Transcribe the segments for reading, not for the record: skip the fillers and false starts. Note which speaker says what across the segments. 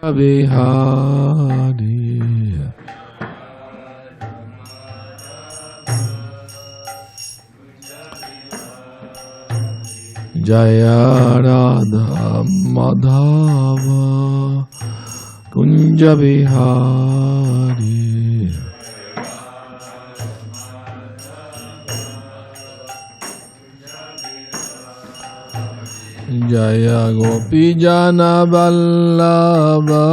Speaker 1: Vihari Jaya Radha Madhava Kunja Vihari Jaya Gopi Jana Vallabha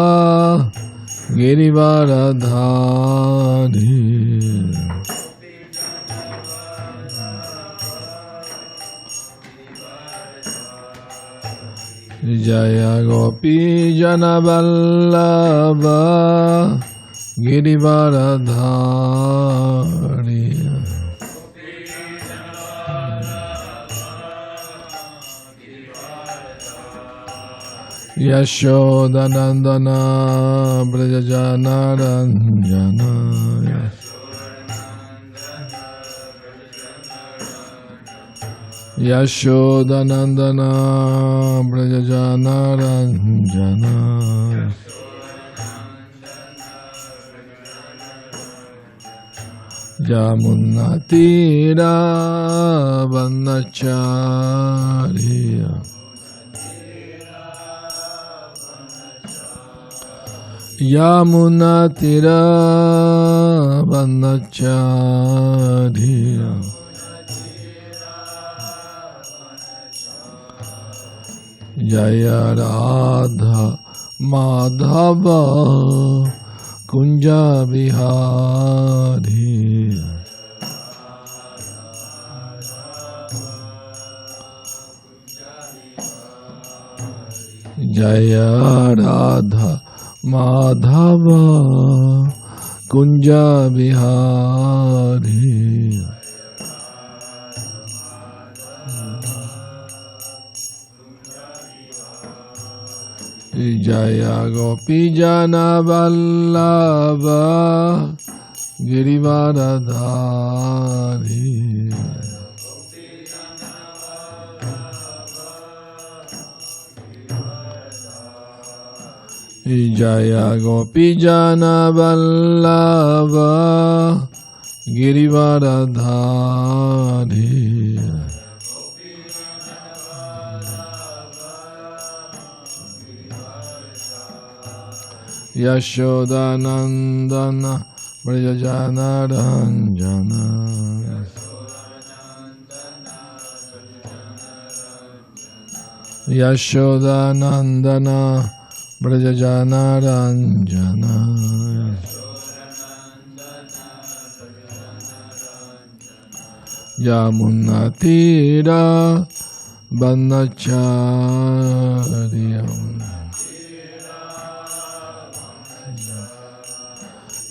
Speaker 1: Girivaradhari Jaya Gopi Jana Vallabha Girivaradhari Yashodanandana Brajajanaranjana Yashodanandana Brajajanaranjana Jamunatira Vanachariya Yamunatira Vanachariya Jaya Radha Madhava Kunja Vihari Jaya Radha Madhava Kunja Vihari Jaya Gopi Jana Vallabha Girivaradhari Jaya Gopi Jana Vallabha Girivaradhari Yashodanandana Brajajanaranjana Yashodanandana Brajajanaranjana Yamunatira Vanachariyam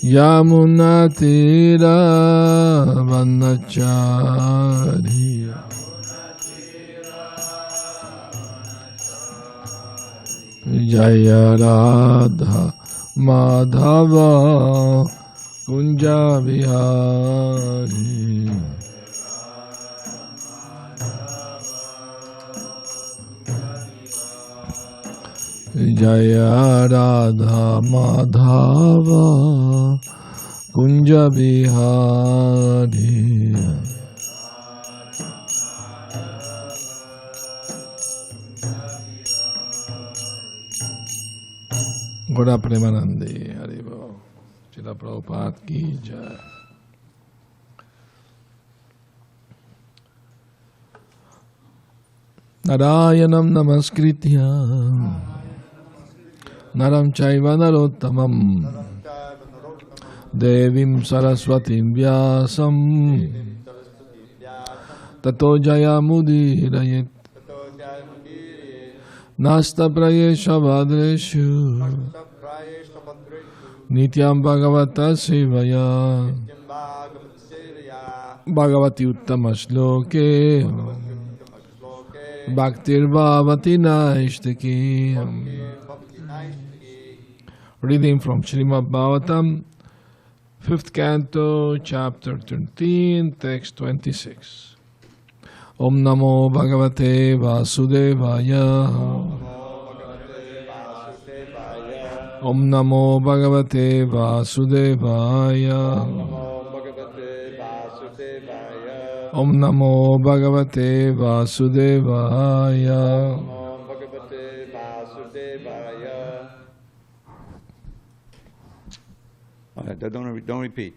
Speaker 1: Yamunatira Vanachariya Jaya Radha Madhava Kunja Vihari Jaya Radha Madhava Kunja Vihari Goda Premanandi Haribo Srila Prabhupada ki jai. Narayanam Namaskritya Naram Chaiva Narottamam Devim Saraswatim Vyasam Tato Jayamudhirayet Nasta Prayesha Vadreshu Nityam Bhagavata Sevaya Bhagavati Uttama Shloke Bhaktir Bhavati Naishtaki. Reading from Srimad Bhagavatam, 5th Canto, Chapter 13, Text 26. Om Namo Bhagavate Vasudevaya Om Namo Bhagavate Vasudevaya. Om Namo Bhagavate Vasudevaya.
Speaker 2: Don't repeat.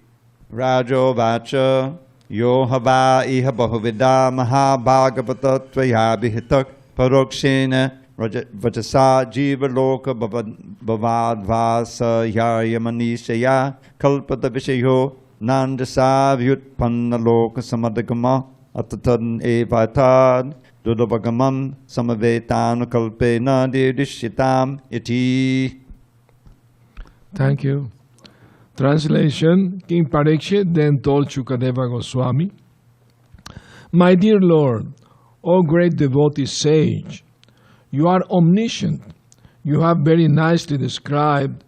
Speaker 2: Rajo Vacha Yo Hava Iha Bahavida Mahabhagavata Tvaya Bihitak Parokshena Vajasa Jiva Loka Bhavadvasa Yayamanishaya Kalpata Vishayo Nandasa Vyutpanna Loka Samadagama Atatan Evatad Dudabagamam Samavetan Kalpena Didishitam Iti.
Speaker 1: Thank you. Translation. King Parikshit then told Shukadeva Goswami, My dear Lord, O great devotee sage, you are omniscient. You have very nicely described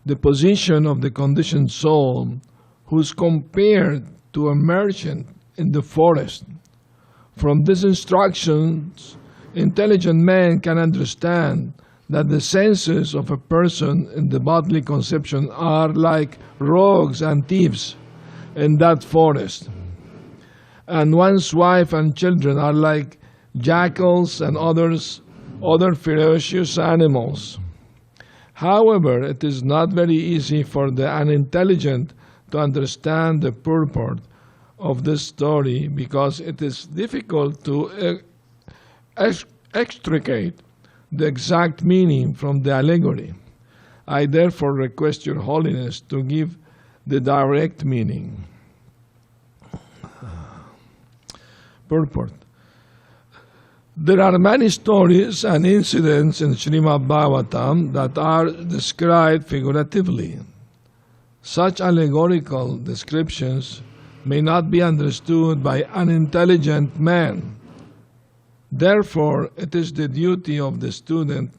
Speaker 1: the position of the conditioned soul who is compared to a merchant in the forest. From these instructions, intelligent man can understand that the senses of a person in the bodily conception are like rogues and thieves in that forest. And one's wife and children are like jackals and other ferocious animals. However, it is not very easy for the unintelligent to understand the purport of this story because it is difficult to extricate the exact meaning from the allegory. I therefore request Your Holiness to give the direct meaning. Purport. There are many stories and incidents in Srimad Bhagavatam that are described figuratively. Such allegorical descriptions may not be understood by unintelligent men. Therefore, it is the duty of the student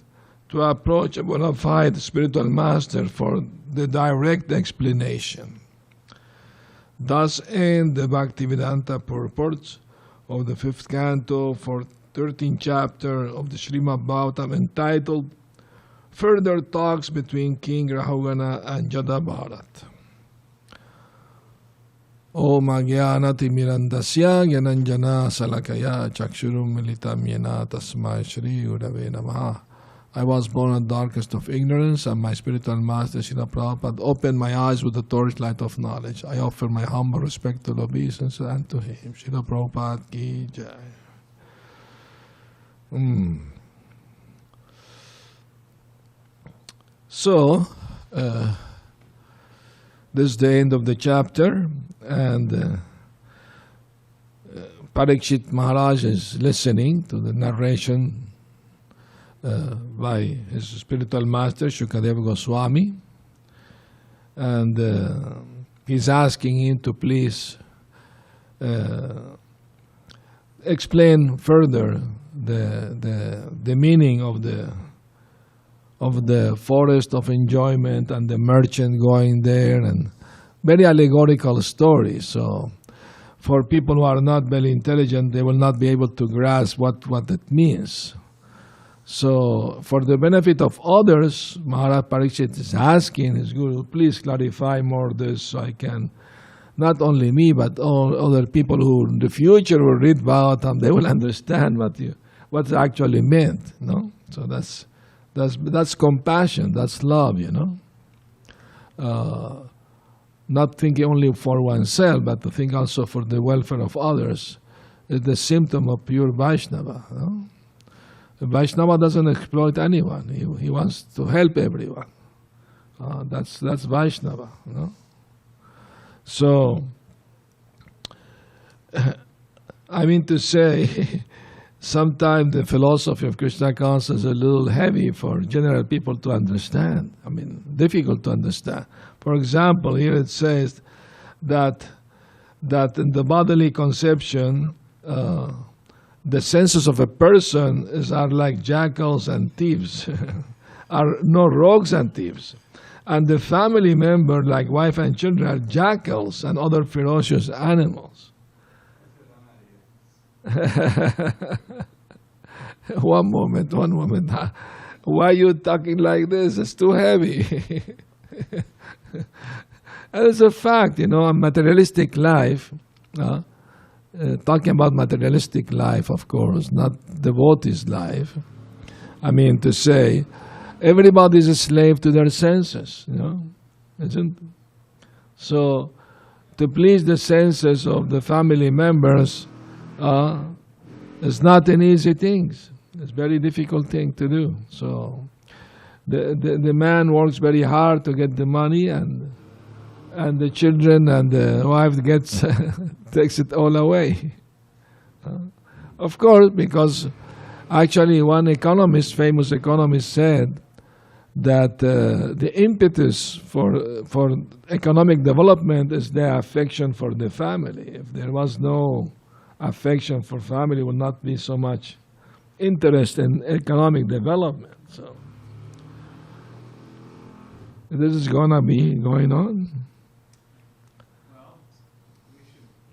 Speaker 1: to approach a bona fide spiritual master for the direct explanation. Thus end the Bhaktivedanta purports of the 5th canto for 13th chapter of the Srimad Bhagavatam entitled Further Talks Between King Rahugana and Jadabharat. Om Agyanati Mirandasya Gyananjana Salakaya Chakshurum Militam Yena Tasmai Shri Udave Namaha. I was born in the darkest of ignorance, and my spiritual master Srila Prabhupada opened my eyes with the torchlight of knowledge. I offer my humble respectful obeisance unto him. Srila Prabhupada Ki Jai. So, this is the end of the chapter, and Parikshit Maharaj is listening to the narration by his spiritual master Shukadeva Goswami, and he's asking him to please explain further the meaning of the forest of enjoyment and the merchant going there, and very allegorical story. So for people who are not very intelligent, they will not be able to grasp what it means. So for the benefit of others, Maharaj Parikshit is asking his Guru, please clarify more this so I can, not only me, but all other people who in the future will read Bhagavatam, they will understand what's actually meant. No? So that's compassion, that's love, not thinking only for oneself, but to think also for the welfare of others is the symptom of pure Vaishnava. The Vaishnava doesn't exploit anyone. He wants to help everyone. That's Vaishnava. So, I mean to say, sometimes the philosophy of Krishna consciousness is a little heavy for general people to understand. I mean, difficult to understand. For example, here it says that in the bodily conception, the senses of a person are like jackals and thieves, are no rogues and thieves. And the family member, like wife and children, are jackals and other ferocious animals. One moment. Why are you talking like this? It's too heavy. And it's a fact, a materialistic life, talking about materialistic life, of course, not devotee's life. I mean to say, everybody is a slave to their senses, isn't it? So, to please the senses of the family members is not an easy thing. It's a very difficult thing to do. So, the man works very hard to get the money, and the children and the wife gets takes it all away. Of course, because actually one economist, famous economist, said that the impetus for economic development is the affection for the family. If there was no affection for family, would not be so much interest in economic development. So this is gonna be going on.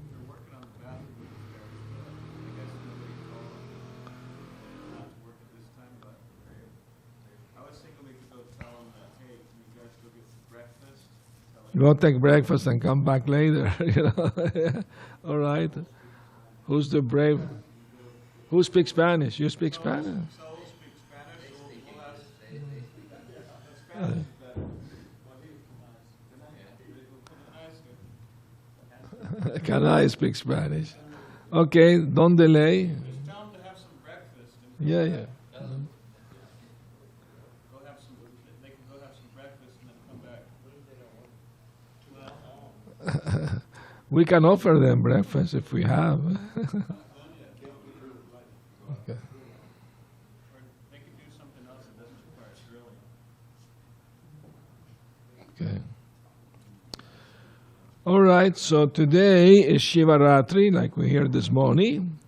Speaker 3: We're working on the bathroom repairs, but I guess nobody told them not to work at this time, but I was thinking we could go tell them that, hey, can you guys go get some breakfast?
Speaker 1: Go take breakfast and come back later. All right. Who's the brave? Who speaks Spanish? You speak Spanish?
Speaker 3: So we'll speak Spanish, so we'll ask Spanish, but
Speaker 1: Can I speak Spanish? Okay, don't delay.
Speaker 3: just tell them to have some breakfast. And
Speaker 1: Yeah.
Speaker 3: go have some, they can go have some breakfast and then come back.
Speaker 1: We can offer them breakfast if we have. Okay.
Speaker 3: Or they can do something else that doesn't require us early.
Speaker 1: Okay. All right, so today is Shivaratri, like we heard this morning.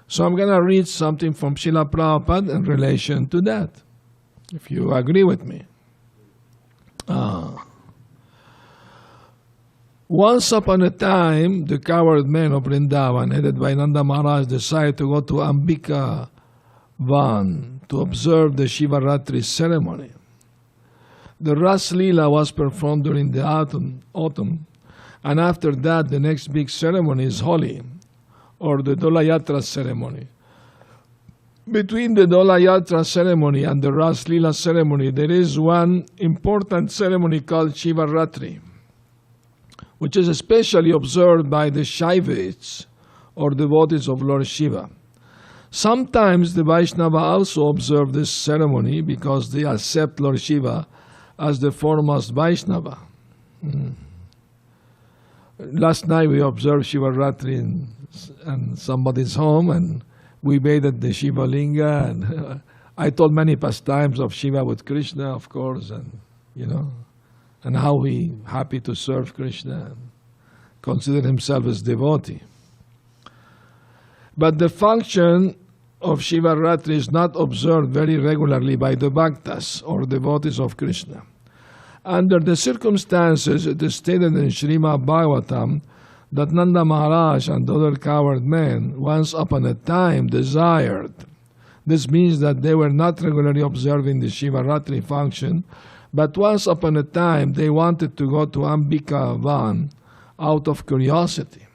Speaker 1: So I'm going to read something from Srila Prabhupada in relation to that, if you agree with me. Once upon a time, the coward men of Vrindavan, headed by Nanda Maharaj, decided to go to Ambika Van to observe the Shivaratri ceremony. The Ras Leela was performed during the autumn, and after that, the next big ceremony is Holi, or the Dolayatra ceremony. Between the Dolayatra ceremony and the Ras Leela ceremony, there is one important ceremony called Shivaratri, which is especially observed by the Shaivites, or devotees of Lord Shiva. Sometimes the Vaishnava also observe this ceremony because they accept Lord Shiva as the foremost Vaishnava. Last night we observed Shivaratri in somebody's home, and we bathed the Shiva Linga, and I told many pastimes of Shiva with Krishna, of course, and and how he happy to serve Krishna and consider himself as devotee. But the function of Shivaratri is not observed very regularly by the bhaktas or devotees of Krishna. Under the circumstances, it is stated in Srimad Bhagavatam that Nanda Maharaj and other coward men once upon a time desired. This means that they were not regularly observing the Shivaratri function, but once upon a time they wanted to go to Ambika Van out of curiosity.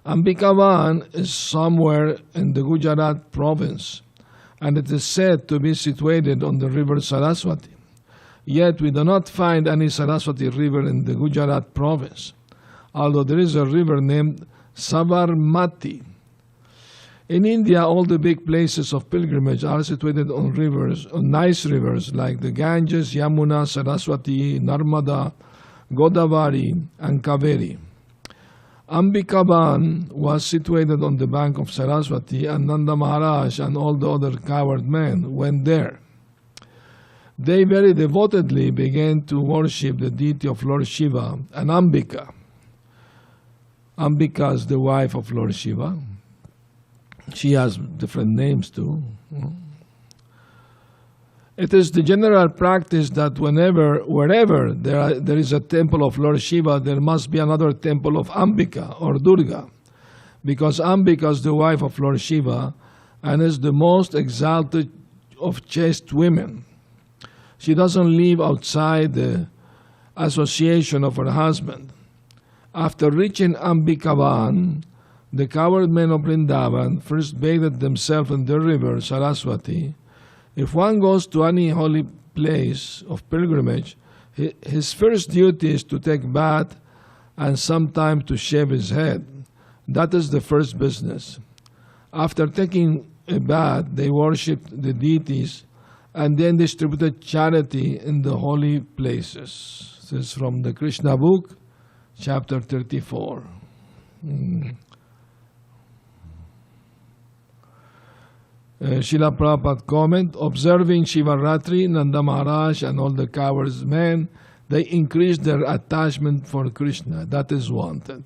Speaker 1: Ambika Van is somewhere in the Gujarat province, and it is said to be situated on the river Saraswati. Yet we do not find any Saraswati river in the Gujarat province, although there is a river named Sabarmati. In India, all the big places of pilgrimage are situated on rivers, on nice rivers like the Ganges, Yamuna, Saraswati, Narmada, Godavari, and Kaveri. Ambikaban was situated on the bank of Saraswati, and Nanda Maharaj and all the other coward men went there. They very devotedly began to worship the deity of Lord Shiva and Ambika. Ambika is the wife of Lord Shiva. She has different names too. It is the general practice that wherever there is a temple of Lord Shiva, there must be another temple of Ambika or Durga, because Ambika is the wife of Lord Shiva and is the most exalted of chaste women. She doesn't live outside the association of her husband. After reaching Ambikavan, the cowherd men of Vrindavan first bathed themselves in the river Saraswati. If one goes to any holy place of pilgrimage, his first duty is to take bath and sometime to shave his head. That is the first business. After taking a bath, they worshipped the deities and then distributed charity in the holy places. This is from the Krishna book, chapter 34. Srila Prabhupada comment, observing Shivaratri, Nanda Maharaj and all the cowards men, they increased their attachment for Krishna. That is wanted.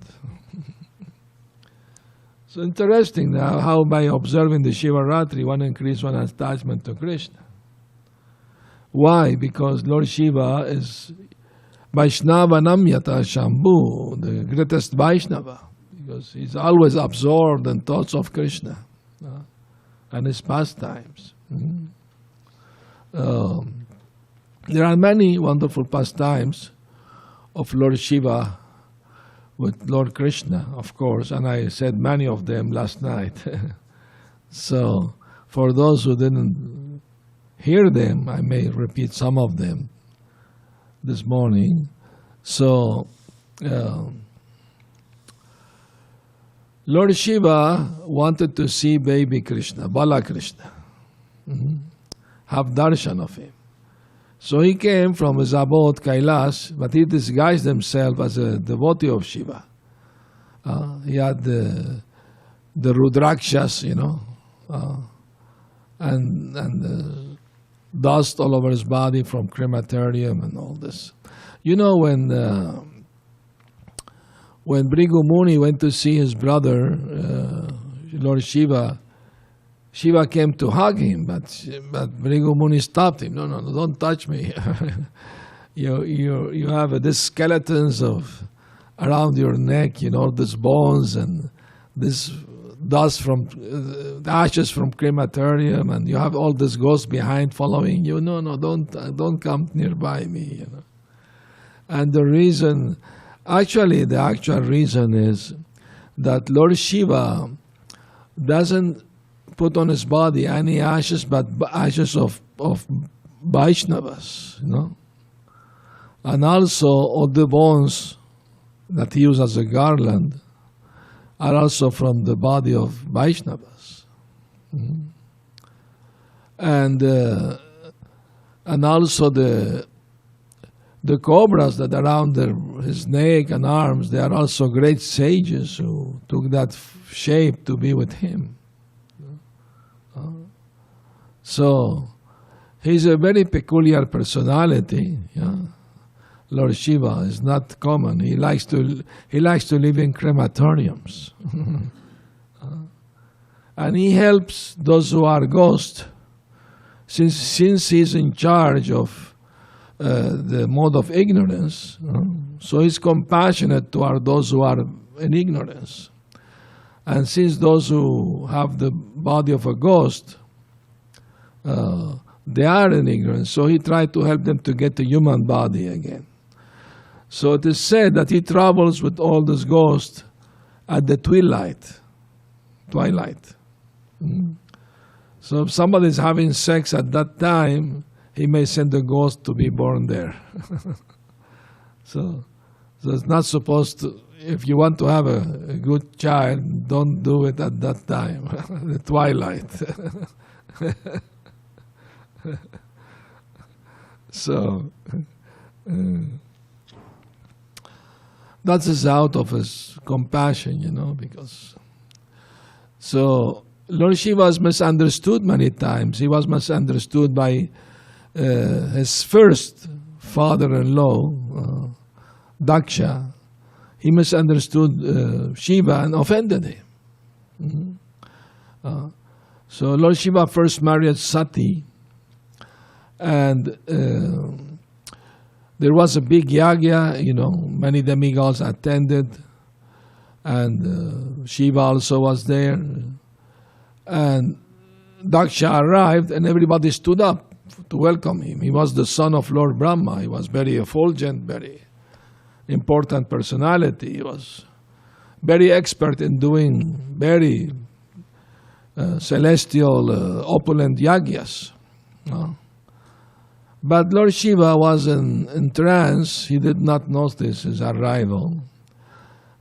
Speaker 1: So interesting now how by observing the Shivaratri one increase one's attachment to Krishna. Why? Because Lord Shiva is Vaishnava Namyata Shambhu, the greatest Vaishnava, because he's always absorbed in thoughts of Krishna and his pastimes. There are many wonderful pastimes of Lord Shiva with Lord Krishna, of course, and I said many of them last night. So, for those who didn't hear them, I may repeat some of them this morning. So, Lord Shiva wanted to see baby Krishna, Bala Krishna, have darshan of him. So he came from his abode Kailash, but he disguised himself as a devotee of Shiva. He had the Rudrakshas, and dust all over his body from crematorium and all this. When Bhrigu Muni went to see his brother, Lord Shiva, Shiva came to hug him, but Bhrigu Muni stopped him. No, don't touch me. You have these skeletons around your neck, these bones and this dust from the ashes from crematorium, and you have all this ghosts behind following you. No, don't come nearby me. And the actual reason is that Lord Shiva doesn't put on his body any ashes but ashes of Vaishnavas, And also all the bones that he used as a garland are also from the body of Vaishnavas. And also the cobras that are around his neck and arms, they are also great sages who took that shape to be with him. So he's a very peculiar personality. Lord Shiva is not common. He likes to live in crematoriums, and he helps those who are ghosts. Since he's in charge of the mode of ignorance, so he's compassionate toward those who are in ignorance. And since those who have the body of a ghost, they are in ignorance, so he tried to help them to get a human body again. So it is said that he travels with all these ghosts at the twilight. So if somebody is having sex at that time, he may send a ghost to be born there. So it's not supposed to. If you want to have a good child, don't do it at that time, the twilight. So that is out of his compassion, because. So Lord Shiva was misunderstood many times. He was misunderstood by his first father-in-law, Daksha. He misunderstood Shiva and offended him. So Lord Shiva first married Sati, and there was a big yagya, many demigods attended, and Shiva also was there. And Daksha arrived and everybody stood up to welcome him. He was the son of Lord Brahma. He was very effulgent, very important personality. He was very expert in doing very celestial, opulent yagyas. But Lord Shiva was in trance. He did not notice his arrival.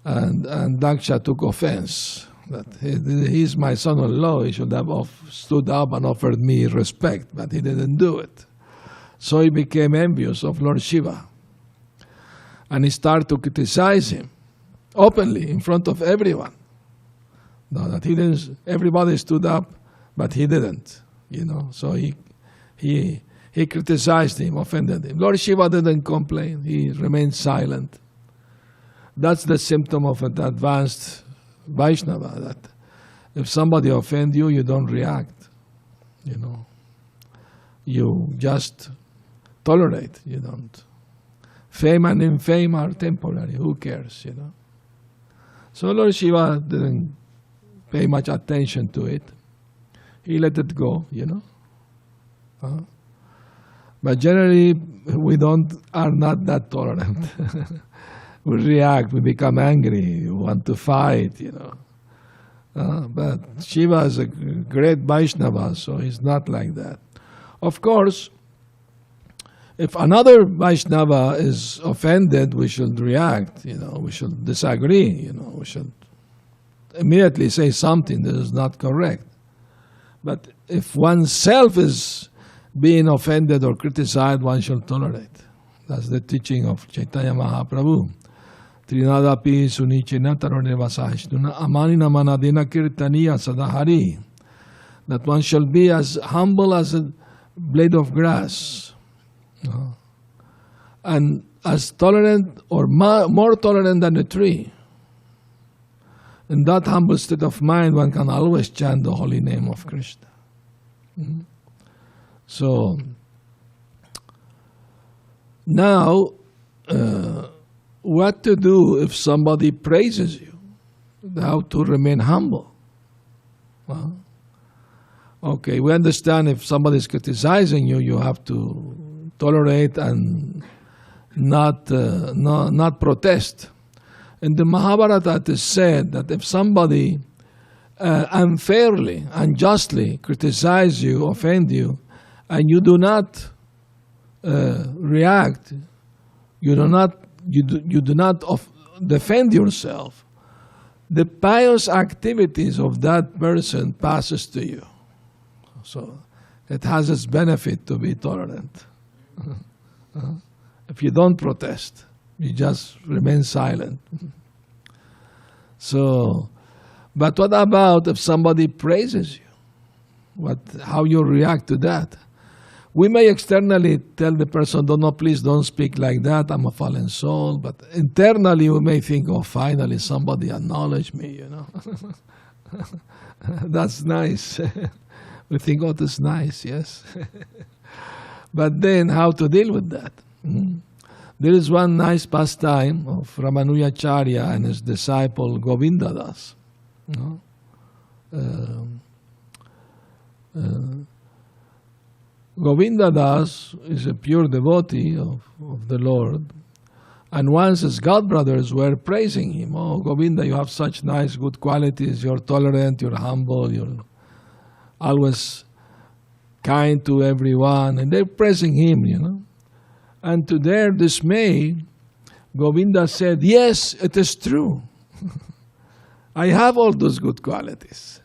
Speaker 1: And Daksha took offense that he's my son-in-law. He should have stood up and offered me respect, but he didn't do it. So he became envious of Lord Shiva. And he started to criticize him openly in front of everyone. No, that he didn't. Everybody stood up, but he didn't. So he criticized him, offended him. Lord Shiva didn't complain. He remained silent. That's the symptom of an advanced Vaishnava, that if somebody offends you, you don't react. You just tolerate. You don't. Fame and infame are temporary. Who cares, So Lord Shiva didn't pay much attention to it. He let it go, But generally, we are not that tolerant. We react, we become angry, we want to fight, But Shiva is a great Vaishnava, so he's not like that. Of course, if another Vaishnava is offended, we should react, we should disagree, we should immediately say something that is not correct. But if oneself is being offended or criticized, one should tolerate. That's the teaching of Chaitanya Mahaprabhu. Trinadapi sunichena taroneva sahistuna amanina manadena kirtaniya sadahari. That one shall be as humble as a blade of grass. And as tolerant or more tolerant than a tree. In that humble state of mind, one can always chant the holy name of Krishna. So, now, what to do if somebody praises you? How to remain humble? Well, okay, we understand if somebody is criticizing you, you have to tolerate and not protest. In the Mahabharata, it is said that if somebody unfairly, unjustly criticize you, offend you, and you do not react, you do not defend yourself, the pious activities of that person passes to you. So it has its benefit to be tolerant. If you don't protest, you just remain silent. So, but what about if somebody praises you? How you react to that? We may externally tell the person, no, please don't speak like that, I'm a fallen soul. But internally we may think, oh, finally somebody acknowledged me, That's nice. We think, oh, that's nice, yes. But then how to deal with that? There is one nice pastime of Ramanujacharya and his disciple Govindadas. Govindadas is a pure devotee of the Lord. And once his godbrothers were praising him. Oh, Govinda, you have such nice, good qualities. You're tolerant, you're humble, you're always kind to everyone. And they're praising him, And to their dismay, Govinda said, yes, it is true. I have all those good qualities.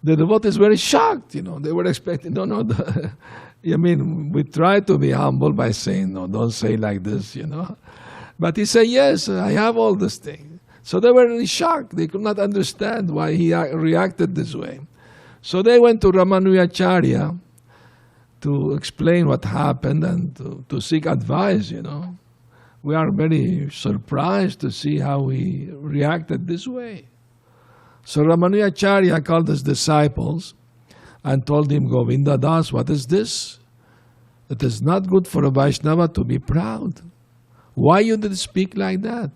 Speaker 1: The devotees were shocked, They were expecting, we try to be humble by saying, no, don't say like this, But he said, yes, I have all these things. So they were really shocked. They could not understand why he reacted this way. So they went to Ramanujacharya to explain what happened and to seek advice, We are very surprised to see how he reacted this way. So Ramanujacharya called his disciples and told him, Govinda Das, what is this? It is not good for a Vaishnava to be proud. Why you did speak like that?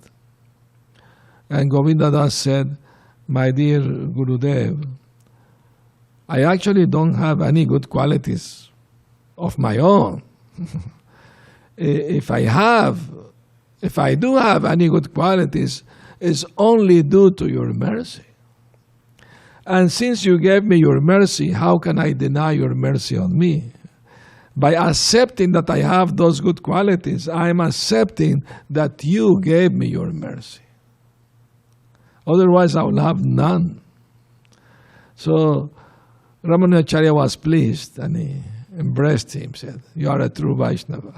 Speaker 1: And Govinda Das said, my dear Gurudev, I actually don't have any good qualities of my own. If I do have any good qualities, it's only due to your mercy. And since you gave me your mercy, how can I deny your mercy on me? By accepting that I have those good qualities, I am accepting that you gave me your mercy. Otherwise, I will have none. So Ramanujacharya was pleased and he embraced him, said, "You are a true Vaishnava."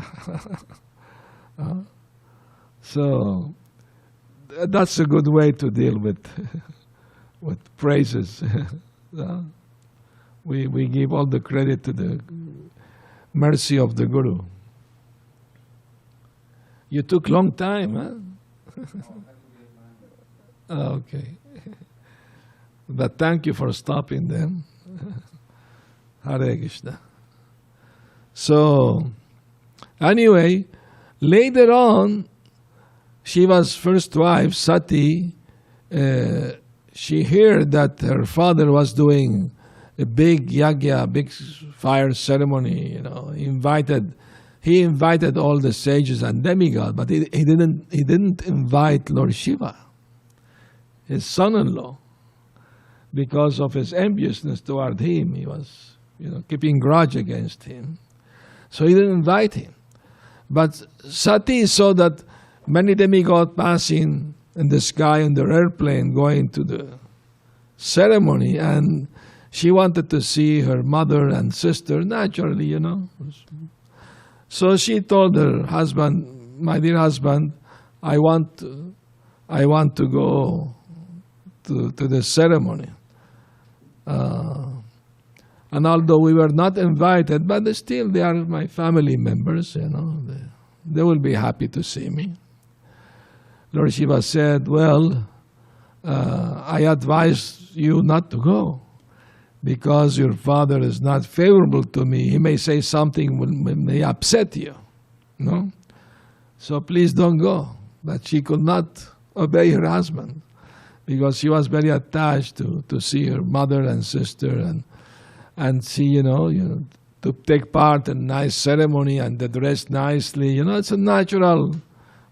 Speaker 1: So that's a good way to deal with praises. We give all the credit to the mercy of the Guru. You took long time, huh? Okay. But thank you for stopping them. Hare Krishna. So, anyway, later on, Shiva's first wife, Sati, she heard that her father was doing a big yagya, big fire ceremony. He invited all the sages and demigods, but he didn't invite Lord Shiva, his son-in-law, because of his enviousness toward him. He was, keeping grudge against him, so he didn't invite him. But Sati saw that many demigods passing in the sky on their airplane going to the ceremony, and she wanted to see her mother and sister naturally, So she told her husband, "My dear husband, I want to go to the ceremony. And although we were not invited, but still they are my family members, they will be happy to see me." Lord Shiva said, "Well, I advise you not to go, because your father is not favorable to me. He may say something may upset you, So please don't go." But she could not obey her husband, because she was very attached to see her mother and sister and see, to take part in nice ceremony and to dress nicely. It's a natural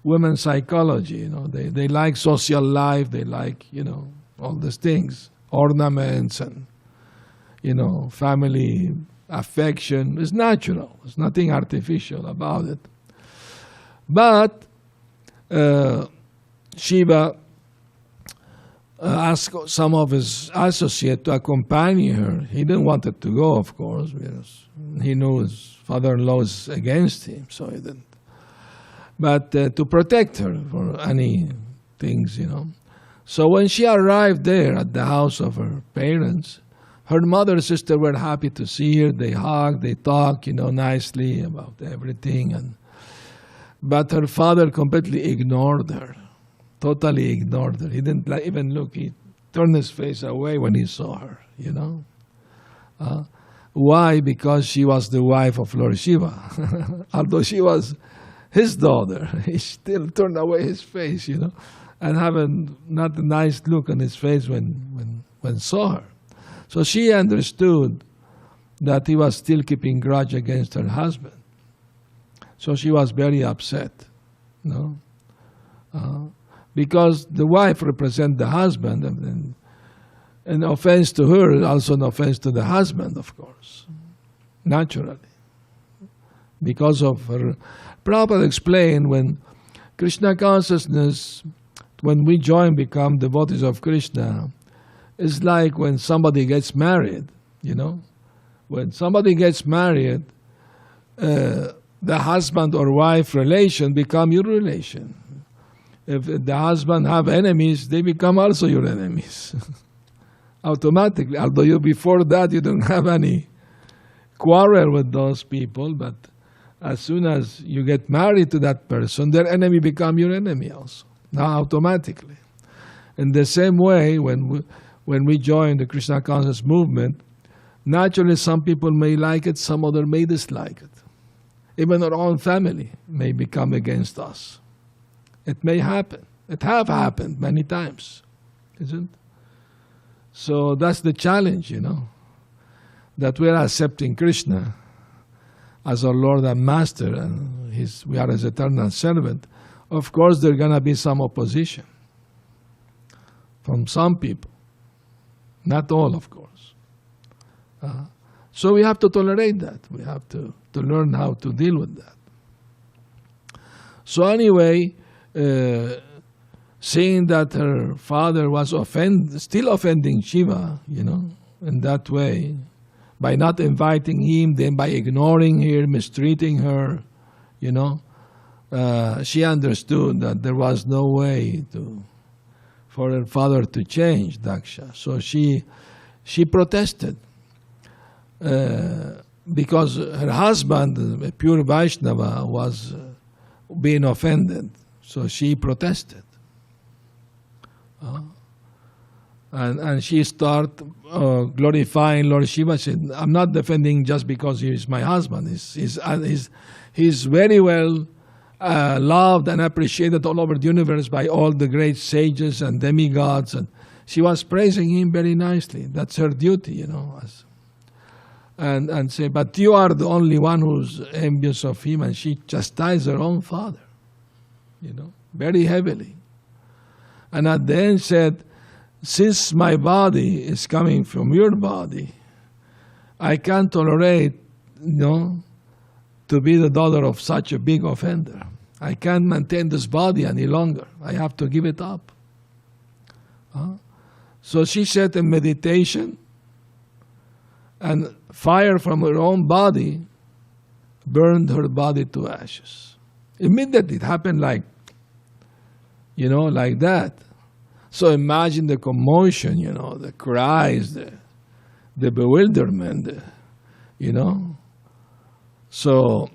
Speaker 1: women's psychology. They like social life. They like, all these things, ornaments and, family affection. It's natural. There's nothing artificial about it. But Shiva asked some of his associates to accompany her. He didn't want it to go, of course, because he knew his father-in-law was against him, so he didn't. But to protect her for any things, So when she arrived there at the house of her parents, her mother and sister were happy to see her. They hugged, they talked, nicely about everything. But her father completely ignored her, totally ignored her. He didn't even look. He turned his face away when he saw her, Why? Because she was the wife of Lord Shiva. Although she was his daughter, he still turned away his face, and having not a nice look on his face when saw her. So she understood that he was still keeping grudge against her husband. So she was very upset, because the wife represents the husband, and an offense to her is also an offense to the husband, of course, naturally. Because of her, Prabhupada explained, when Krishna consciousness, when we become devotees of Krishna, it's like when somebody gets married, When somebody gets married, the husband or wife relation become your relation. If the husband have enemies, they become also your enemies. Automatically. Although before that you don't have any quarrel with those people, but as soon as you get married to that person, their enemy become your enemy also. Now automatically. In the same way, when we join the Krishna conscious movement, naturally some people may like it, some other may dislike it. Even our own family may become against us. It may happen. It have happened many times, isn't it? So that's the challenge, that we are accepting Krishna as our Lord and Master, and we are His eternal servant, of course there's going to be some opposition from some people. Not all, of course. So we have to tolerate that. We have to learn how to deal with that. So anyway, seeing that her father was still offending Shiva, in that way, by not inviting him, then by ignoring her, mistreating her, she understood that there was no way for her father to change Daksha. So she protested because her husband, a pure Vaishnava, was being offended. So she protested. And she started glorifying Lord Shiva. She said, I'm not defending just because he is my husband. He's very well loved and appreciated all over the universe by all the great sages and demigods. And she was praising him very nicely. That's her duty, And say, but you are the only one who's envious of him. And she chastised her own father, very heavily. And at the end said, since my body is coming from your body, I can't tolerate, to be the daughter of such a big offender. I can't maintain this body any longer. I have to give it up. So she said in meditation, and fire from her own body burned her body to ashes. Immediately it happened like that. So imagine the commotion, the cries, the bewilderment, So,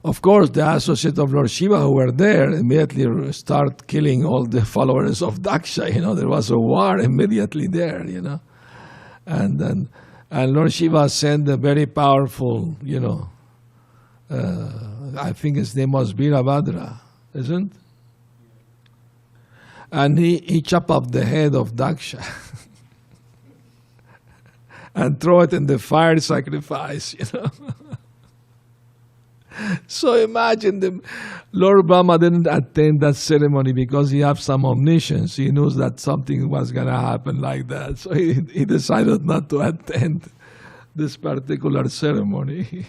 Speaker 1: of course, the associates of Lord Shiva who were there immediately start killing all the followers of Daksha. There was a war immediately there, And Lord Shiva sent a very powerful, I think his name was Virabhadra, isn't it? And he chopped off the head of Daksha and throw it in the fire sacrifice, So imagine Lord Brahma didn't attend that ceremony because he had some omniscience. He knows that something was going to happen like that. So he decided not to attend this particular ceremony.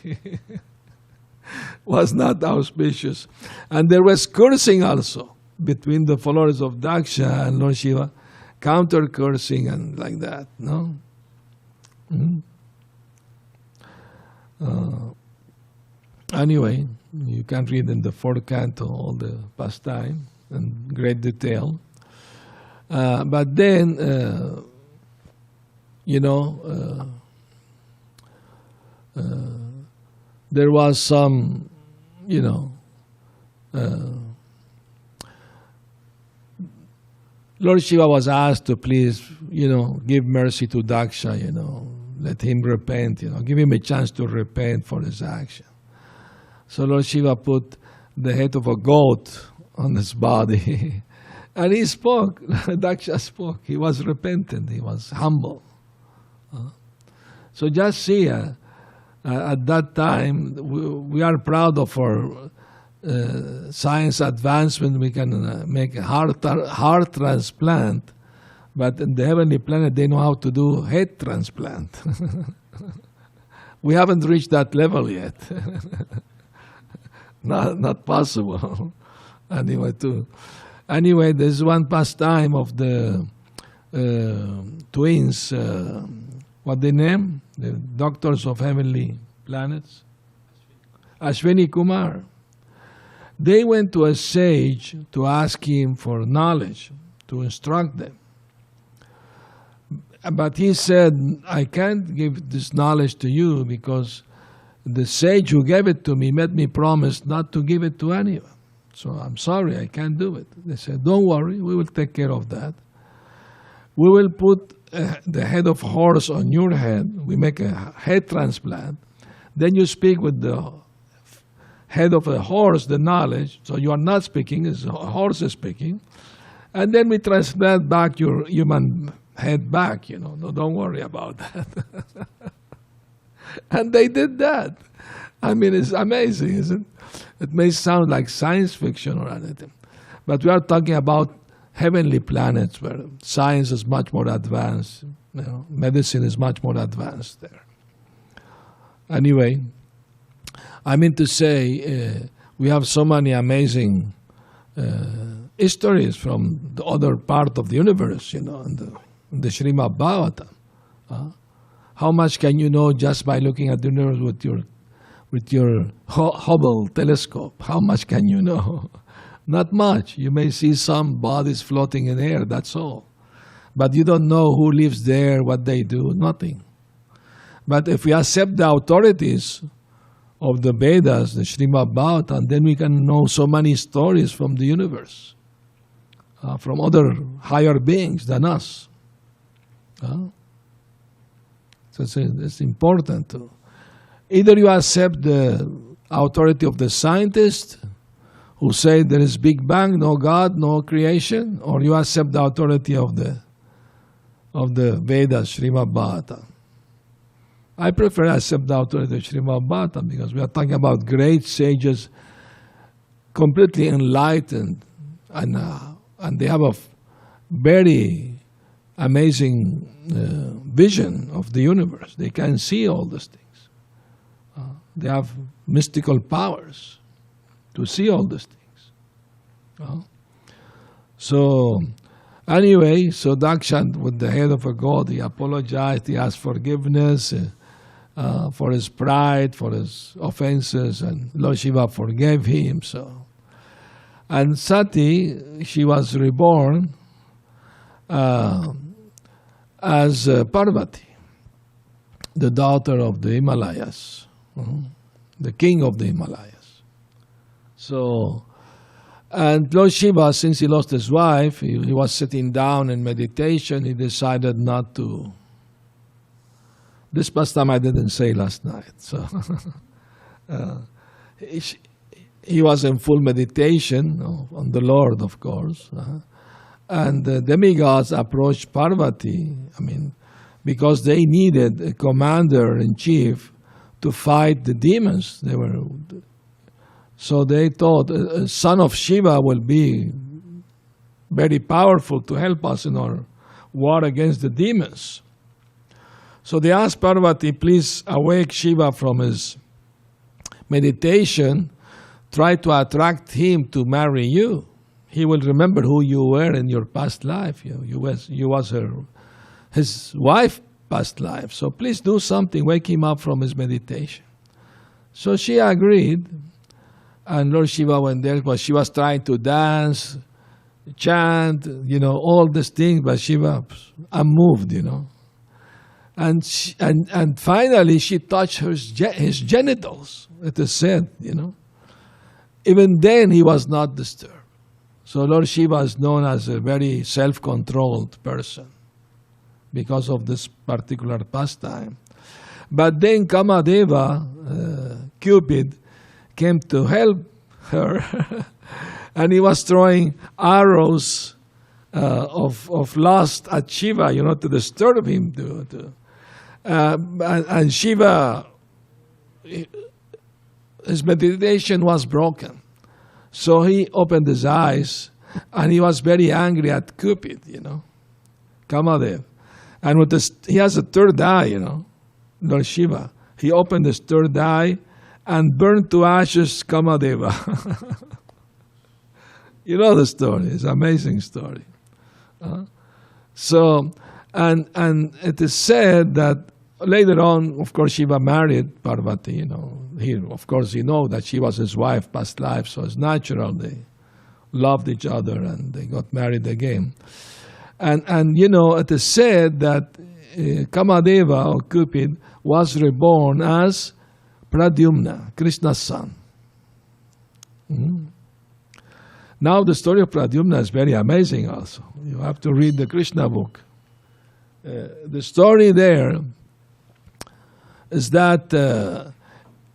Speaker 1: Was not auspicious. And there was cursing also between the followers of Daksha and Lord Shiva, counter-cursing and like that, no? Anyway, you can read in the fourth canto all the pastime in great detail. But then, there was some, Lord Shiva was asked to please, give mercy to Daksha, let him repent, give him a chance to repent for his action. So Lord Shiva put the head of a goat on his body. And he spoke. Daksha spoke. He was repentant. He was humble. So just see, at that time, we are proud of our science advancement. We can make a heart transplant. But in the heavenly planet, they know how to do head transplant. We haven't reached that level yet. Not possible. Anyway, there's one pastime of the twins. What they name? The doctors of heavenly planets. Ashwini Kumar. They went to a sage to ask him for knowledge, to instruct them. But he said, I can't give this knowledge to you because the sage who gave it to me made me promise not to give it to anyone. So I'm sorry, I can't do it. They said, don't worry, we will take care of that. We will put the head of horse on your head. We make a head transplant. Then you speak with the head of a horse, the knowledge. So you are not speaking, it's a horse is speaking. And then we transplant back your human head back, No, don't worry about that. And they did that. I mean, it's amazing, isn't it? It may sound like science fiction or anything, but we are talking about heavenly planets where science is much more advanced. Medicine is much more advanced there. Anyway, I mean to say, we have so many amazing stories from the other part of the universe, in the Srimad Bhagavatam. How much can you know just by looking at the universe with your Hubble telescope? How much can you know? Not much. You may see some bodies floating in air, that's all. But you don't know who lives there, what they do, nothing. But if we accept the authorities of the Vedas, the Srimad Bhagavatam, then we can know so many stories from the universe, from other higher beings than us. So it's important to either you accept the authority of the scientists who say there is Big Bang, no God, no creation, or you accept the authority of the Vedas, Srimad Bhagavatam. I prefer accept the authority of Srimad Bhagavatam because we are talking about great sages, completely enlightened, and they have a very amazing vision of the universe. They can see all these things. They have mystical powers to see all these things. So anyway, so Daksha, with the head of a god, he apologized, he asked forgiveness for his pride, for his offenses, and Lord Shiva forgave him. So, and Sati, she was reborn as Parvati, the daughter of the Himalayas, the king of the Himalayas. So, and Lord Shiva, since he lost his wife, he was sitting down in meditation, he decided not to. This past time I didn't say last night. So he was in full meditation on the Lord, of course. And the demigods approached Parvati, because they needed a commander-in-chief to fight the demons. So they thought a son of Shiva will be very powerful to help us in our war against the demons. So they asked Parvati, please awake Shiva from his meditation, try to attract him to marry you. He will remember who you were in your past life. You was his wife past life. So please do something, wake him up from his meditation. So she agreed, and Lord Shiva went there, but she was trying to dance, chant, all these things, but Shiva unmoved, And finally she touched his genitals, it is said, Even then he was not disturbed. So Lord Shiva is known as a very self-controlled person because of this particular pastime. But then Kamadeva, Cupid, came to help her and he was throwing arrows of lust at Shiva, to disturb him. And Shiva, his meditation was broken. So he opened his eyes and he was very angry at Cupid, Kamadev. And he has a third eye, Lord Shiva. He opened his third eye and burned to ashes Kamadeva. You know the story. It's an amazing story. So, and it is said that later on, of course, Shiva married Parvati, He, of course, that she was his wife past life, so it's natural. They loved each other and they got married again. And it is said that Kamadeva, or Cupid, was reborn as Pradyumna, Krishna's son. Now the story of Pradyumna is very amazing also. You have to read the Krishna book. The story there is that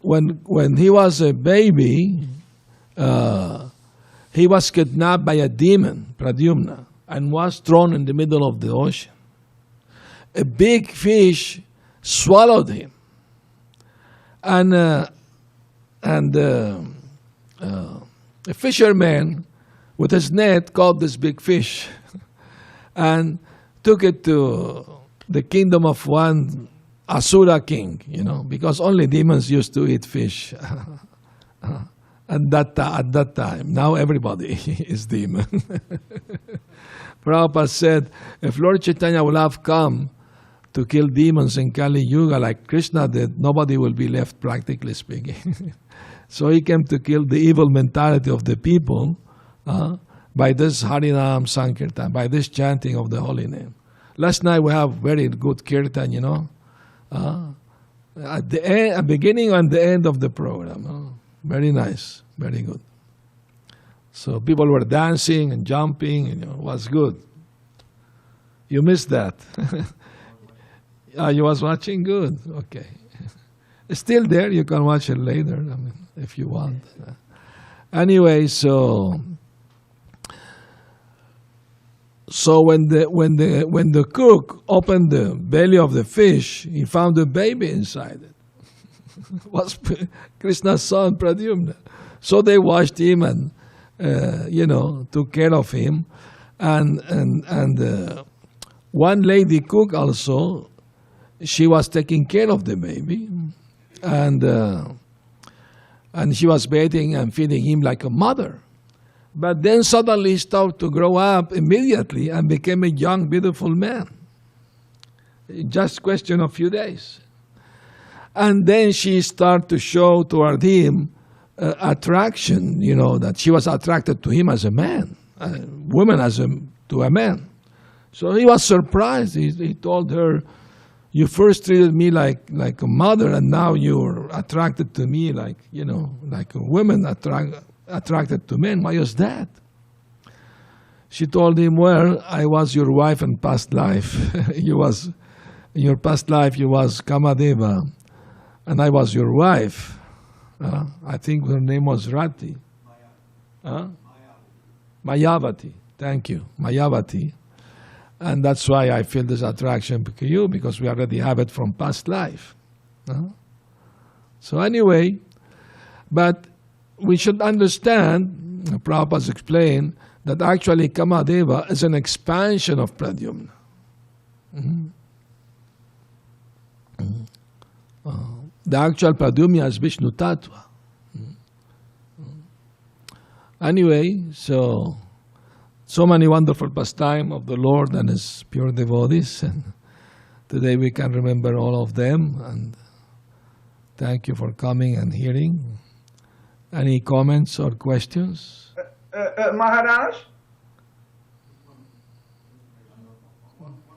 Speaker 1: when he was a baby, he was kidnapped by a demon, Pradyumna, and was thrown in the middle of the ocean. a big fish swallowed him. And a fisherman with his net caught this big fish and took it to the kingdom of one Asura king, because only demons used to eat fish at that time. Now everybody is demon. Prabhupada said, if Lord Chaitanya will have come to kill demons in Kali Yuga like Krishna did, nobody will be left, practically speaking. So he came to kill the evil mentality of the people by this Harinam Sankirtan, by this chanting of the holy name. Last night we have very good kirtan, at the beginning and the end of the program. Very nice, very good. So people were dancing and jumping, it was good. You missed that. You was watching? Good, okay. It's still there, you can watch it later, if you want. Anyway, so when the cook opened the belly of the fish, he found a baby inside it. Was Krishna's son Pradyumna. So they washed him and took care of him. And one lady cook also, she was taking care of the baby, and she was bathing and feeding him like a mother. But then suddenly he started to grow up immediately and became a young, beautiful man. Just question of few days. And then she started to show toward him attraction, that she was attracted to him as a man, a woman to a man. So he was surprised. He told her, you first treated me like a mother, and now you're attracted to me like a woman attracted to men. Why is that? She told him, well, I was your wife in past life. In your past life, you was Kamadeva, and I was your wife. I think her name was Rati. Mayavati. Thank you. Mayavati. And that's why I feel this attraction to you, because we already have it from past life. So anyway, but we should understand, Prabhupada explained, that actually Kamadeva is an expansion of Pradyumna. The actual Pradyumna is Vishnu Tattva. Anyway, so many wonderful pastime of the Lord and His pure devotees, and today we can remember all of them. And thank you for coming and hearing. Any comments or questions?
Speaker 4: Maharaj,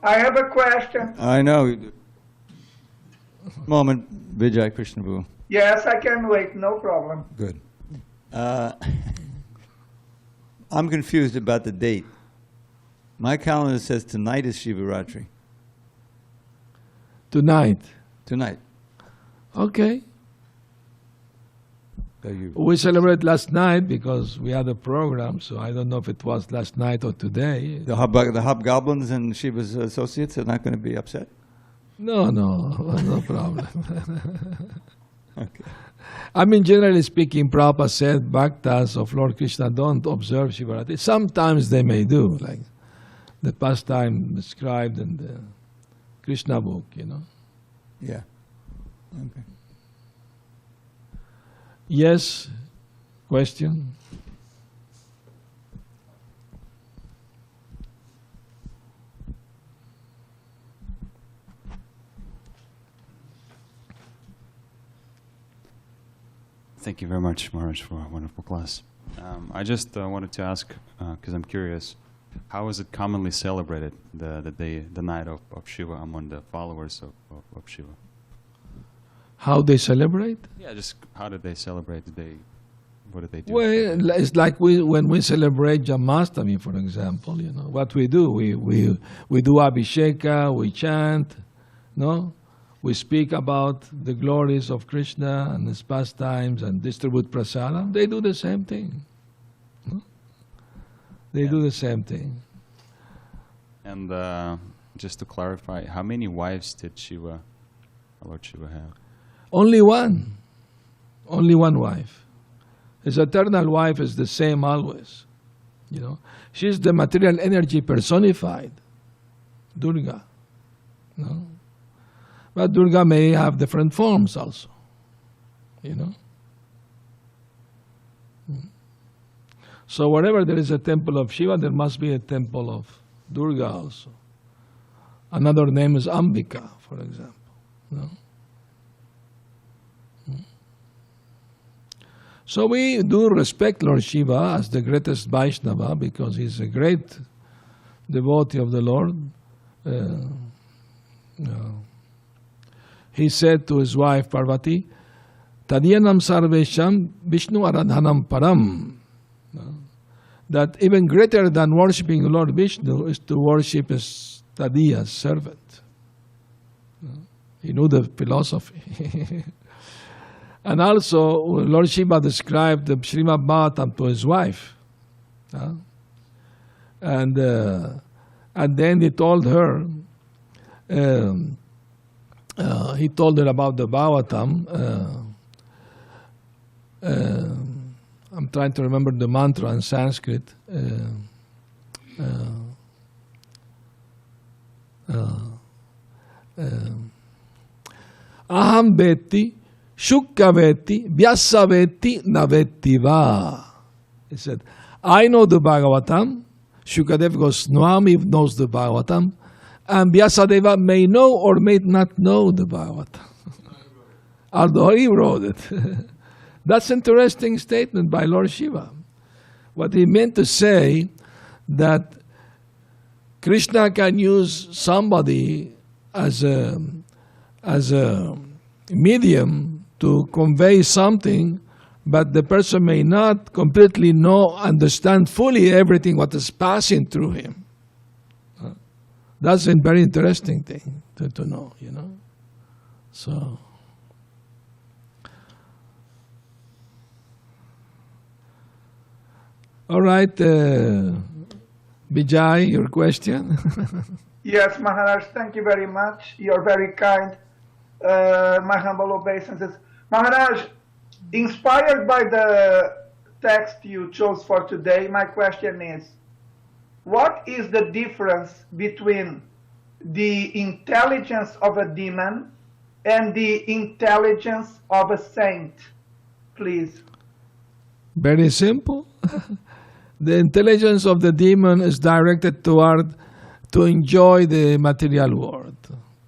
Speaker 4: I have a question.
Speaker 2: I know. Moment, Vijay Krishna Bhu.
Speaker 4: Yes, I can wait, no problem.
Speaker 2: Good. I'm confused about the date. My calendar says tonight is Shivaratri.
Speaker 1: Tonight.
Speaker 2: Tonight.
Speaker 1: Okay.
Speaker 2: So
Speaker 1: We celebrate last night because we had a program, so I don't know if it was last night or today.
Speaker 2: the hobgoblins and Shiva's associates are not going to be upset?
Speaker 1: No problem.
Speaker 2: Okay.
Speaker 1: I mean, generally speaking, Prabhupada said bhaktas of Lord Krishna don't observe Shivaratri. Sometimes they may do, like the pastime described in the Krishna book,
Speaker 2: Yeah. Okay.
Speaker 1: Yes? Question?
Speaker 3: Thank you very much, Maharaj, for a wonderful class. I just wanted to ask, because I'm curious, how is it commonly celebrated, the night of Shiva among the followers of Shiva?
Speaker 1: How they celebrate?
Speaker 3: Yeah, just how did they celebrate? What did they do?
Speaker 1: Well, it's like when we celebrate Janmashtami, for example, what we do, we do Abhisheka, we chant, no? We speak about the glories of Krishna and His pastimes and distribute prasadam. They do the same thing. No? They do the same thing.
Speaker 3: And Just to clarify, how many wives did Lord Shiva have?
Speaker 1: Only one. Only one wife. His eternal wife is the same always. You know, she's the material energy personified, Durga. No? But Durga may have different forms also. You know. So wherever there is a temple of Shiva, there must be a temple of Durga also. Another name is Ambika, for example. No? So we do respect Lord Shiva as the greatest Vaishnava because he's a great devotee of the Lord. He said to his wife Parvati, Tadyanam sarvesham Vishnu aradhanam param. That even greater than worshipping Lord Vishnu is to worship his Tadiya's servant. He knew the philosophy. And also, Lord Shiva described the Srimad Bhagavatam to his wife. And then he told her about the Bhagavatam. I'm trying to remember the mantra in Sanskrit. Aham veti, shukka veti, vyasa veti, naveti va. He said, I know the Bhagavatam, Shukadev Goswami knows the Bhagavatam, and Vyasadeva may know or may not know the Bhagavatam. Although he wrote it. That's an interesting statement by Lord Shiva. What he meant to say that Krishna can use somebody as a medium to convey something, but the person may not completely understand fully everything what is passing through him. That's a very interesting thing to know, you know. So, all right, Vijay, your question?
Speaker 4: Yes, Maharaj, thank you very much. You're very kind. My humble obeisances. Maharaj, inspired by the text you chose for today, my question is, what is the difference between the intelligence of a demon and the intelligence of a saint, please?
Speaker 1: Very simple. The intelligence of the demon is directed toward to enjoy the material world,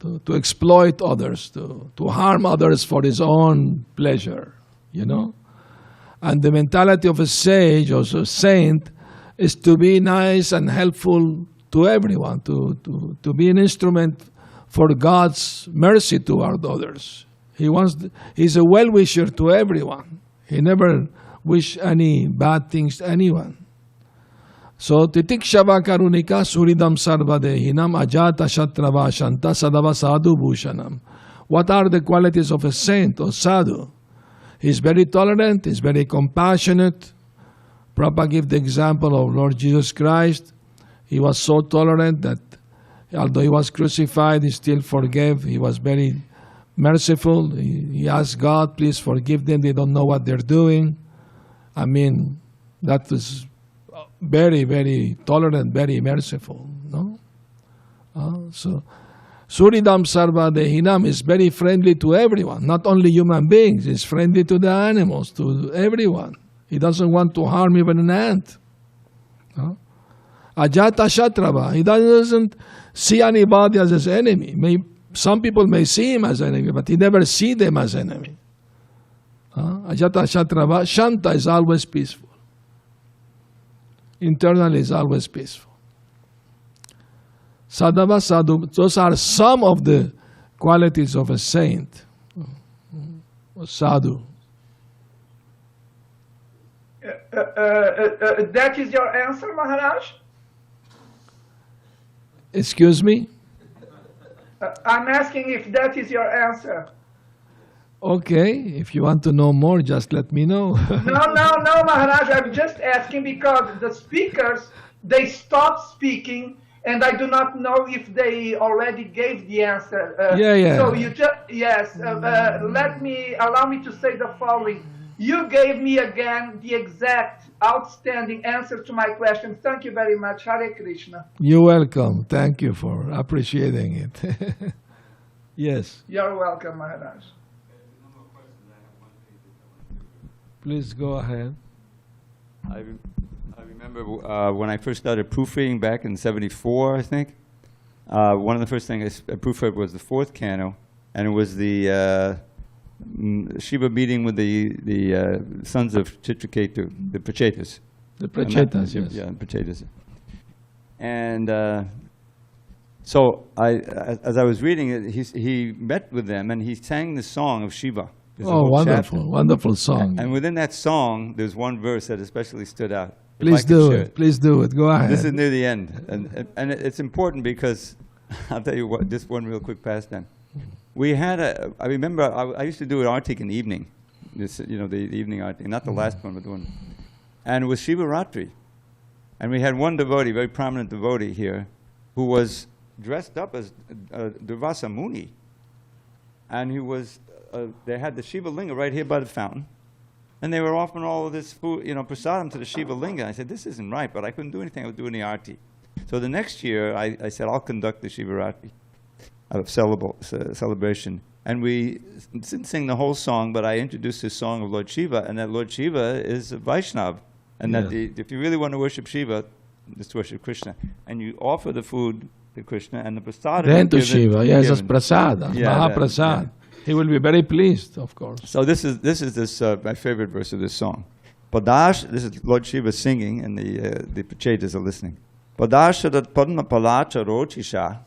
Speaker 1: to exploit others, to harm others for his own pleasure, you know. And the mentality of a sage or a saint is to be nice and helpful to everyone, to be an instrument for God's mercy toward others. He's a well-wisher to everyone. He never wish any bad things to anyone. So, titikshava karunika suridam sarvadehinam ajata shatrava shanta sadava sadhu bhushanam. What are the qualities of a saint or sadhu? He's very tolerant, he's very compassionate. Prabhupada gave the example of Lord Jesus Christ. He was so tolerant that although he was crucified, he still forgave. He was very merciful. He asked God, please forgive them, they don't know what they're doing. I mean, that was very, very tolerant, very merciful. No? So, Suridam Sarva Dehinam is very friendly to everyone, not only human beings, he's friendly to the animals, to everyone. He doesn't want to harm even an ant. No? Ajata Shatrava, he doesn't see anybody as his enemy. Some people may see him as enemy, but he never sees them as enemy. Ajata Shatrava, Shanta is always peaceful. Internally is always peaceful. Sadhava Sadhu, those are some of the qualities of a saint, or sadhu.
Speaker 4: That is your answer, Maharaj?
Speaker 1: Excuse me?
Speaker 4: I'm asking if that is your answer.
Speaker 1: Okay, if you want to know more, just let me know.
Speaker 4: No, Maharaj, I'm just asking because the speakers, they stop speaking and I do not know if they already gave the answer.
Speaker 1: Yeah.
Speaker 4: So you just yes. Allow me to say the following. You gave me again the exact outstanding answer to my question. Thank you very much. Hare Krishna.
Speaker 1: You're welcome. Thank you for appreciating it. Yes,
Speaker 4: You're welcome, Maharaj.
Speaker 1: please go ahead.
Speaker 2: I remember when I first started proofreading back in '74, I think. One of the first things I proofread was the fourth canto, and it was the Shiva meeting with the sons of Chitraketu, the Prachetas.
Speaker 1: The Prachetas, yes.
Speaker 2: Yeah, Prachetas. And so as I was reading it, he met with them and he sang the song of Shiva. There's a
Speaker 1: Oh,
Speaker 2: whole
Speaker 1: wonderful,
Speaker 2: chapter.
Speaker 1: wonderful song.
Speaker 2: And within that song, there's one verse that especially stood out. If I
Speaker 1: Please
Speaker 2: could
Speaker 1: do
Speaker 2: share
Speaker 1: it. Please do it. Go ahead.
Speaker 2: This is near the end, and it's important because I'll tell you what. Just one real quick pastime. We had I remember I used to do an artik in the evening. This, the evening artik, not the last one, but the one. And it was Shiva Ratri, and we had one devotee, very prominent devotee here, who was dressed up as Durvasa Muni, and he was. They had the Shiva Linga right here by the fountain. And they were offering all of this food, prasadam to the Shiva Linga. I said, this isn't right, but I couldn't do anything. I was doing the arti. So the next year, I said, I'll conduct the Shiva Ratri of celebration. And we didn't sing the whole song, but I introduced this song of Lord Shiva, and that Lord Shiva is a Vaishnav. And that if you really want to worship Shiva, just worship Krishna. And you offer the food to Krishna, and the prasadam
Speaker 1: Then to
Speaker 2: is given-
Speaker 1: Shiva, yes, as
Speaker 2: given.
Speaker 1: prasad, as
Speaker 2: Yeah,
Speaker 1: Mahaprasad.
Speaker 2: yeah.
Speaker 1: He will be very pleased, of course.
Speaker 2: So this is my favorite verse of this song. Padash, this is Lord Shiva singing, and the Prachetas are listening. Padasharat padma palacha rochisha,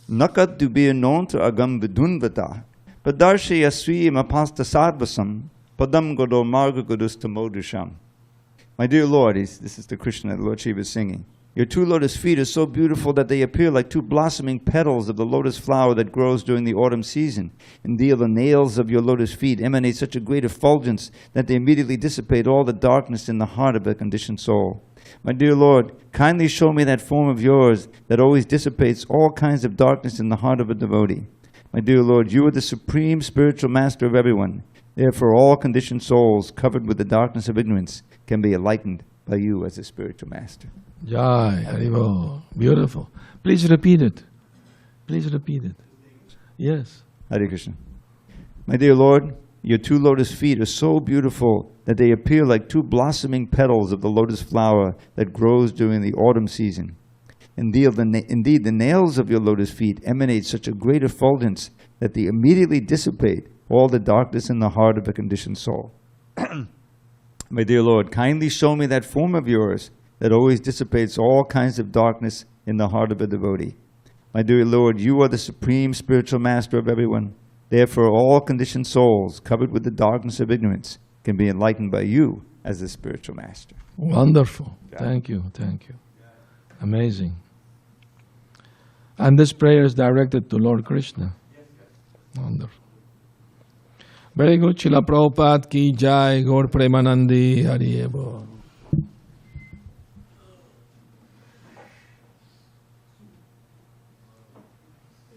Speaker 2: nakat dubiya nontra agam vidunvata, padarshi asri mapasta sarvasam, padam godo marga godusta modusham. My dear Lord, this is the Krishna, Lord Shiva is singing. Your two lotus feet are so beautiful that they appear like two blossoming petals of the lotus flower that grows during the autumn season. Indeed, the nails of your lotus feet emanate such a great effulgence that they immediately dissipate all the darkness in the heart of a conditioned soul. My dear Lord, kindly show me that form of yours that always dissipates all kinds of darkness in the heart of a devotee. My dear Lord, you are the supreme spiritual master of everyone. Therefore, all conditioned souls covered with the darkness of ignorance can be enlightened by you as a spiritual master.
Speaker 1: Jai, Haribo. Beautiful. Please repeat it. Please repeat it. Yes.
Speaker 2: Hare Krishna. My dear Lord, your two lotus feet are so beautiful that they appear like two blossoming petals of the lotus flower that grows during the autumn season. Indeed, the nails of your lotus feet emanate such a great effulgence that they immediately dissipate all the darkness in the heart of a conditioned soul. My dear Lord, kindly show me that form of yours that always dissipates all kinds of darkness in the heart of a devotee. My dear Lord, you are the supreme spiritual master of everyone. Therefore, all conditioned souls covered with the darkness of ignorance can be enlightened by you as the spiritual master.
Speaker 1: Wonderful. Thank you. Thank you. Amazing. And this prayer is directed to Lord Krishna. Wonderful. Very good. Srila Prabhupada ki jai, Gaur Premanandi, Hari Bol.